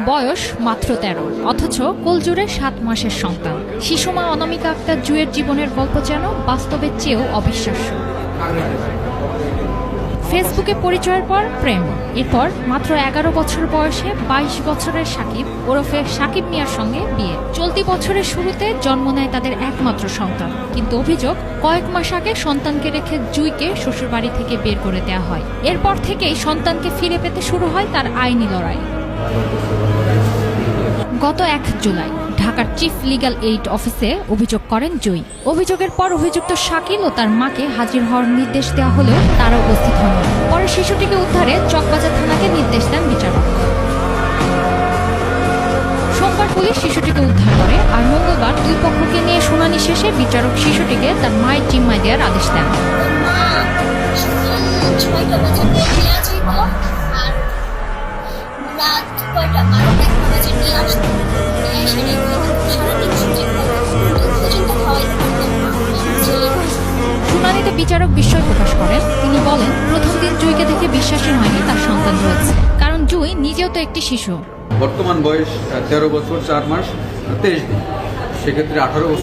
বয়স মাত্র ১৩, অথচ কোলজুড়ে ৭ মাসের সন্তান। শিশুমা অনামিকা আক্তার জুয়ের জীবনের গল্প যেন বাস্তবের চেয়েও অবিশ্বাস্য। ফেসবুকে পরিচয়ের পর প্রেম, এরপর মাত্র ১১ বছর বয়সে ২২ বছরের সাকিব ওরফে সাকিব মিয়ার সঙ্গে বিয়ে। চলতি বছরের শুরুতে জন্ম নেয় তাদের একমাত্র সন্তান, কিন্তু অভিযোগ কয়েক মাস আগে সন্তানকে রেখে জুইকে শ্বশুরবাড়ি থেকে বের করে দেওয়া হয়। এরপর থেকেই সন্তানকে ফিরে পেতে শুরু হয় তার আইনি লড়াই। গত ১ জুলাই ঢাকার চিফ লিগ্যাল এইড অফিসে অভিযোগ করেন জুই। অভিযোগের পর অভিযুক্ত শাকিল ও তার মাকে হাজির হওয়ার নির্দেশ দেওয়া হলেও তারা উপস্থিত হন। পরে শিশুটিকে উদ্ধারে চকবাজার থানাকে নির্দেশ দেন বিচারক। সোমবার পুলিশ শিশুটিকে উদ্ধার করে, আর মঙ্গলবার দুই পক্ষকে নিয়ে শুনানি শেষে বিচারক শিশুটিকে তার মায়ের জিম্মায় দেওয়ার আদেশ দেন। শুনানিতে বিচারক বিস্ময় প্রকাশ করেন। তিনি বলেন, প্রথম দিন জুইকে দেখে বিশ্বাসই হয়নি তার সন্তান রয়েছে, কারণ জুই নিজেও তো একটি শিশু। বর্তমান বয়স ১৩ বছর ৪ মাস ২৩ দিন, সেক্ষেত্রে ১৮ বছর